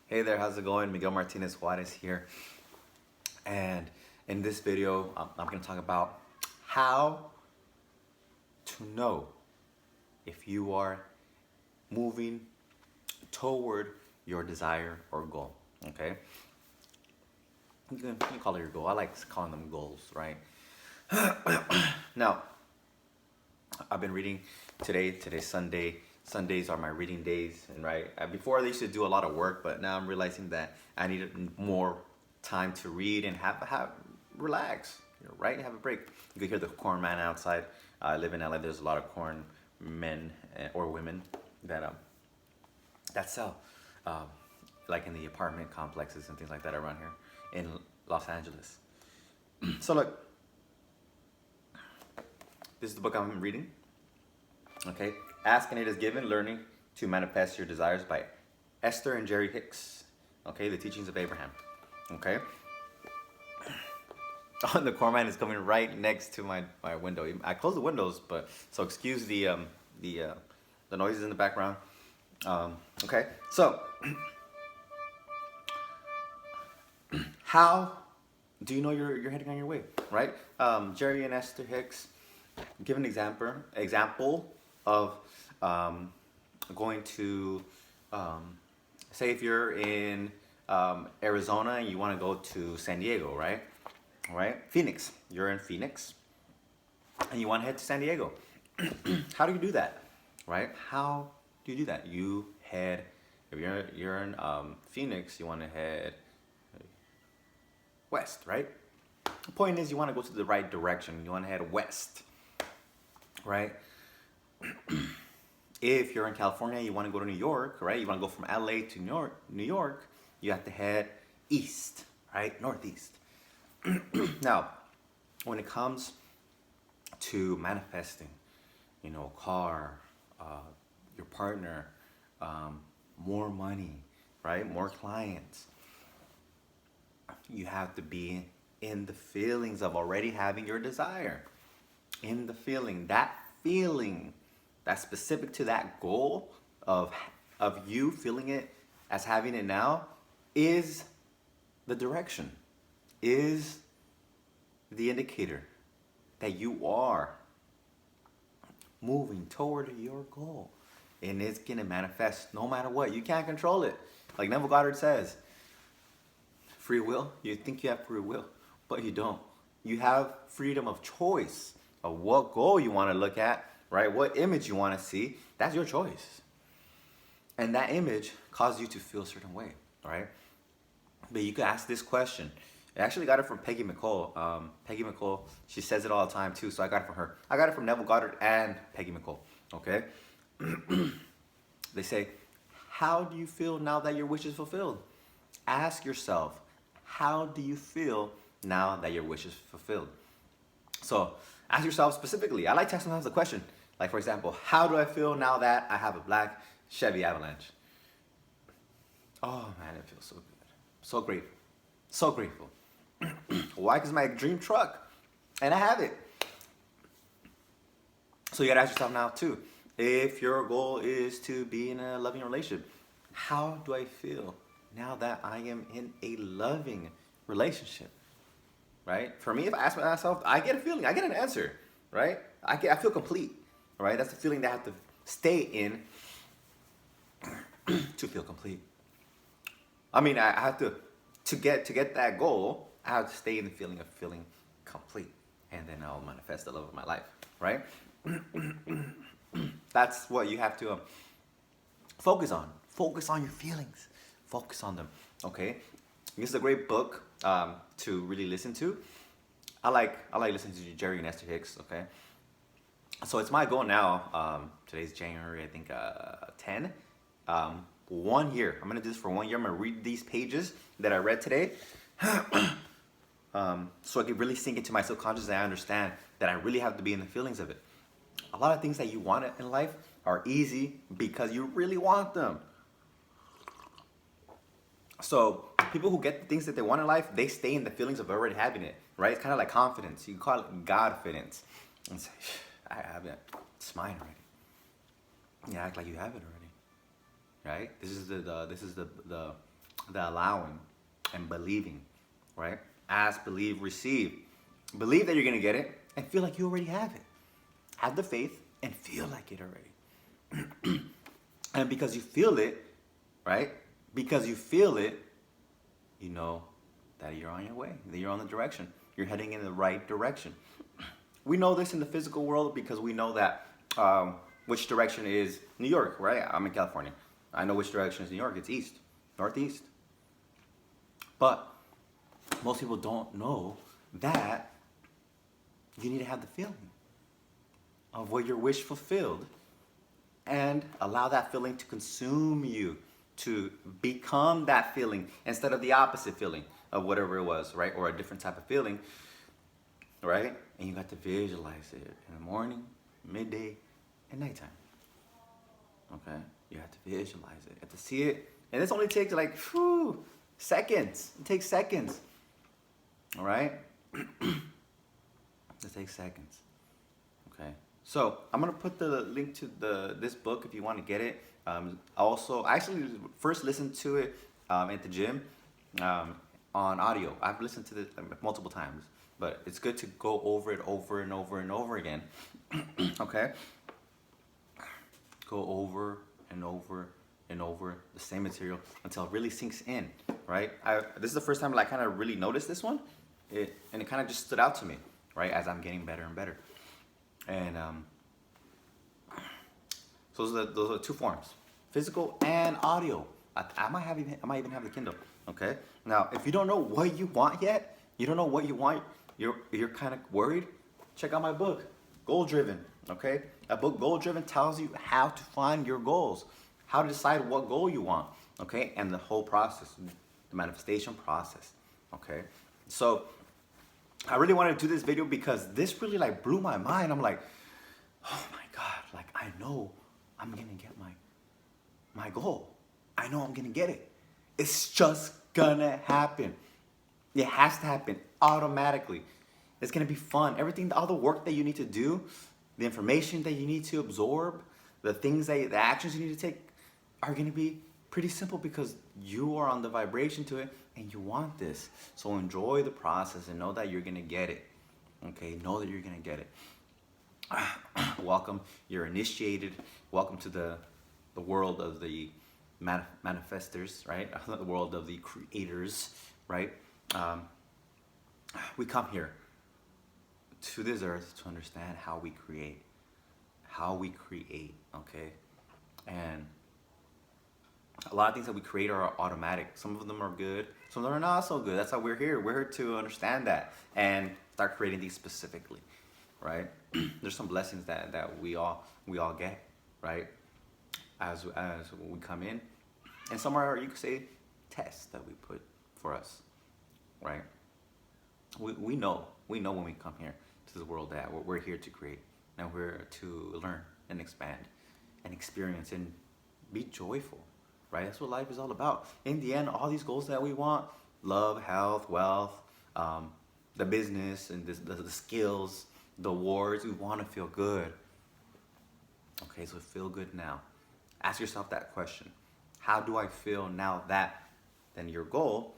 Hey there, how's it going? Miguel Martinez Juarez here. And in this video, I'm going to talk about how to know if you are moving toward your desire or goal. Okay? You can call it your goal. I like calling them goals, right? Now, I've been reading today. Today's Sunday. Sundays are my reading days, and right before I used to do a lot of work, but now I'm realizing that I needed more time to read and have relax, right? Have a break. You can hear the corn man outside. I live in LA. There's a lot of corn men or women that sell, um, like in the apartment complexes and things like that around here in Los Angeles. So look, this is the book I'm reading. Okay, Ask and It Is Given, Learning to Manifest Your Desires by Esther and Jerry Hicks. Okay, The Teachings of Abraham. Okay. Oh, the corn man is coming right next to my window. I closed the windows, but so excuse the noises in the background. Okay, so how do you know you're heading on your way, right? Jerry and Esther Hicks give an example of going to, say if you're in Arizona and you want to go to San Diego, right? Right? Phoenix. You're in Phoenix and you want to head to San Diego. How do you do that? Right? How do you do that? You head, if you're in Phoenix, you want to head west, right? The point is you want to go to the right direction. You want to head west, right? If you're in California, you want to go to New York, right? You want to go from LA to New York, you have to head east, right? Northeast. Now, when it comes to manifesting, a car, your partner, more money, right? More clients, you have to be in the feelings of already having your desire. In the feeling, that's specific to that goal of you feeling it as having it now is the direction, is the indicator that you are moving toward your goal. And it's gonna manifest no matter what. You can't control it. Like Neville Goddard says, free will, you think you have free will, but you don't. You have freedom of choice of what goal you want to look at, right? What image you want to see. That's your choice. And that image causes you to feel a certain way, right? But you could ask this question. I actually got it from Peggy McCall. Peggy McCall, she says it all the time too, so I got it from her. I got it from Neville Goddard and Peggy McCall, okay? They say, how do you feel now that your wish is fulfilled? Ask yourself, how do you feel now that your wish is fulfilled? So ask yourself specifically. I like to ask sometimes the question, like for example, how do I feel now that I have a black Chevy Avalanche? Oh man, it feels so good. So grateful. So grateful. Why? Because it's my dream truck. And I have it. So you gotta ask yourself now too. If your goal is to be in a loving relationship, how do I feel now that I am in a loving relationship? Right? For me, if I ask myself, I get a feeling, I get an answer, right? I feel complete, right? That's the feeling that I have to stay in to feel complete. I mean, I have to get that goal, I have to stay in the feeling of feeling complete, and then I'll manifest the love of my life, right? That's what you have to focus on. Focus on your feelings. Focus on them. Okay, this is a great book to really listen to. I like listening to Jerry and Esther Hicks. Okay, so it's my goal now. Today's January, I think 10. 1 year. I'm gonna do this for 1 year. I'm gonna read these pages that I read today, so I can really sink into my subconscious and I understand that I really have to be in the feelings of it. A lot of things that you want in life are easy because you really want them. So people who get the things that they want in life, they stay in the feelings of already having it, right? It's kind of like confidence. You can call it Godfidence. And say, I have it. It's mine already. You act like you have it already, right? This is the the allowing and believing, right? Ask, believe, receive. Believe that you're gonna get it and feel like you already have it. Have the faith and feel like it already. And because you feel it, right? Because you feel it, you know that you're on your way, that you're on the direction. You're heading in the right direction. We know this in the physical world because we know that which direction is New York, right? I'm in California. I know which direction is New York. It's east, northeast. But most people don't know that you need to have the feeling of what your wish fulfilled and allow that feeling to consume you, to become that feeling instead of the opposite feeling of whatever it was, right? Or a different type of feeling, right? And you got to visualize it in the morning, midday, and nighttime. Okay? You have to visualize it. You have to see it. And this only takes like seconds. It takes seconds. All right? It takes seconds. Okay? So I'm gonna put the link to this book if you want to get it. Also, I actually first listened to it at the gym on audio. I've listened to it multiple times, but it's good to go over it over and over and over again. Okay? Go over and over and over the same material until it really sinks in, right? This is the first time I kind of really noticed this one, and it kind of just stood out to me, right, as I'm getting better and better. And so those are two forms, physical and audio. I might even have the Kindle. Okay. Now, if you don't know what you want yet, you don't know what you want, you're kind of worried. Check out my book, Goal Driven. Okay. A book, Goal Driven, tells you how to find your goals, how to decide what goal you want. Okay, and the whole process, the manifestation process. Okay. So I really wanted to do this video because this really like blew my mind. I'm like, oh my God, like I know I'm gonna get my goal. I know I'm gonna get it. It's just gonna happen. It has to happen automatically. It's gonna be fun. Everything, all the work that you need to do, the information that you need to absorb, the actions you need to take are gonna be pretty simple because you are on the vibration to it and you want this. So enjoy the process and know that you're gonna get it. Okay, know that you're gonna get it. Welcome, you're initiated. Welcome to the world of the manifestors, right? The world of the creators, right? We come here to this earth to understand how we create, okay? And a lot of things that we create are automatic. Some of them are good, some of them are not so good. That's how we're here. We're here to understand that and start creating these specifically, right? There's some blessings that we all get, right? As we come in, and some are, you could say, tests that we put for us, right? We know when we come here to the world that we're here to create, and we're to learn and expand and experience and be joyful, right? That's what life is all about. In the end, all these goals that we want, love, health, wealth, the business and the skills, the awards, we want to feel good. Okay, so feel good now. Ask yourself that question. How do I feel now that? Then your goal,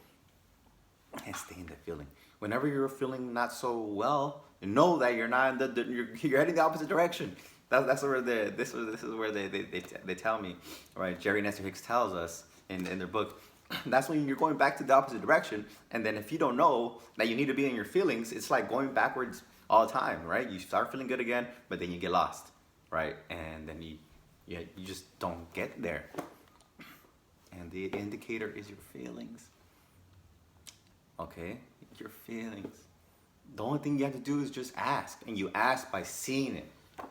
and stay in that feeling. Whenever you're feeling not so well, know that you're not you're heading the opposite direction. That's where this is where they tell me, right? Jerry Nestor Hicks tells us in their book. That's when you're going back to the opposite direction. And then if you don't know that you need to be in your feelings, it's like going backwards all the time, right? You start feeling good again, but then you get lost, right? And then you just don't get there. And the indicator is your feelings. Okay? Your feelings. The only thing you have to do is just ask. And you ask by seeing it.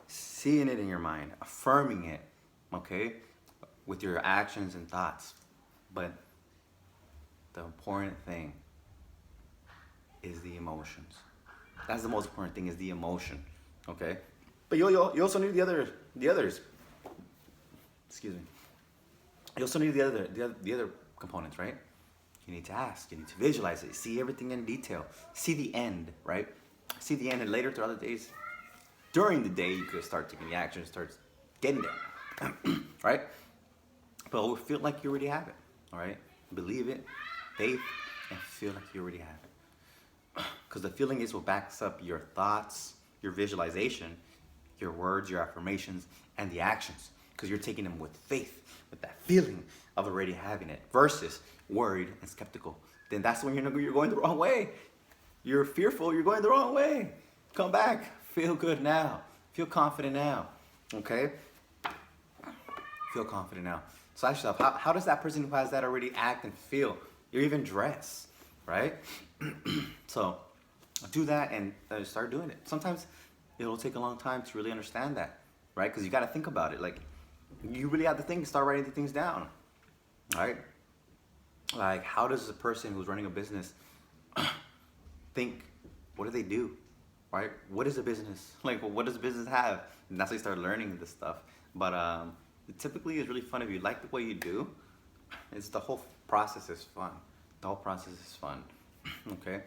Seeing it in your mind. Affirming it. Okay? With your actions and thoughts. But the important thing is the emotions. That's the most important thing, is the emotion. Okay? But you also need the others. Excuse me. You also need the other components, right? You need to ask. You need to visualize it. See everything in detail. See the end, right? See the end, and later throughout the days, during the day, you could start taking the action, start getting there, right? But we feel like you already have it, all right? believe it, faith, and feel like you already have it. Because the feeling is what backs up your thoughts, your visualization, your words, your affirmations, and the actions. Because you're taking them with faith, with that feeling of already having it, versus worried and skeptical. Then that's when you're going the wrong way. You're fearful, you're going the wrong way. Come back, feel good now, feel confident now, okay? Feel confident now. So ask yourself, how does that person who has that already act and feel, or even dress, right? So do that and start doing it. Sometimes it'll take a long time to really understand that, right? Because you got to think about it. Like, you really have to think and start writing the things down, right? Like, how does a person who's running a business think? What do they do, right? What is a business? Like, what does a business have? And that's how you start learning this stuff. But it typically is really fun if you like what you do. It's the whole process is fun. The whole process is fun, okay?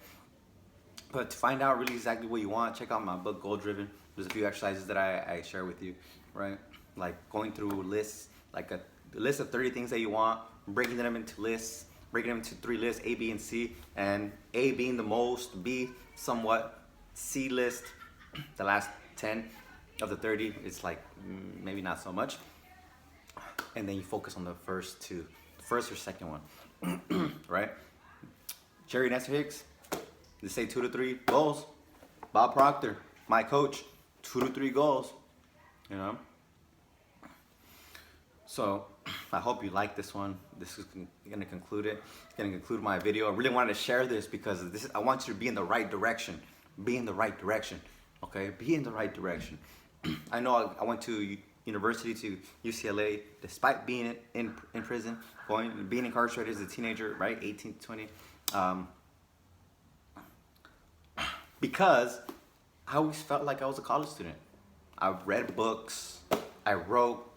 But to find out really exactly what you want, check out my book, Goal Driven. There's a few exercises that I share with you, right? Like going through lists, like a list of 30 things that you want, breaking them into lists, breaking them into 3 lists, A, B, and C, and A being the most, B somewhat, C list, the last 10 of the 30, it's like maybe not so much. And then you focus on the first 2, the first or second one, right? Jerry Nestor Hicks, they say 2 to 3 goals. Bob Proctor, my coach, 2 to 3 goals, you know? So I hope you like this one. This is gonna conclude it. It's gonna conclude my video. I really wanted to share this because I want you to be in the right direction. Be in the right direction, okay? Be in the right direction. I know I went to university, to UCLA, despite being in prison, being incarcerated as a teenager, right, 18 to 20, because I always felt like I was a college student. I read books, I wrote,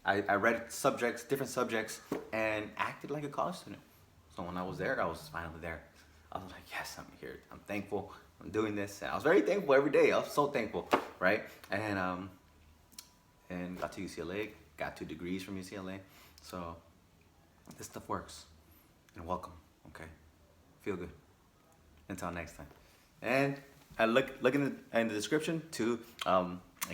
I read subjects, different subjects, and acted like a college student. So when I was there, I was finally there. I was like, yes, I'm here. I'm thankful. I'm doing this. And I was very thankful every day. I was so thankful, right? And got to UCLA, got 2 degrees from UCLA. So this stuff works. And welcome, okay? Feel good. Until next time. And look in the description to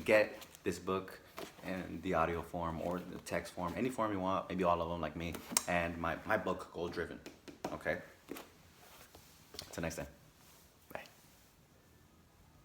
get this book in the audio form or the text form, any form you want, maybe all of them like me, and my book, Goal Driven, okay? Till next time.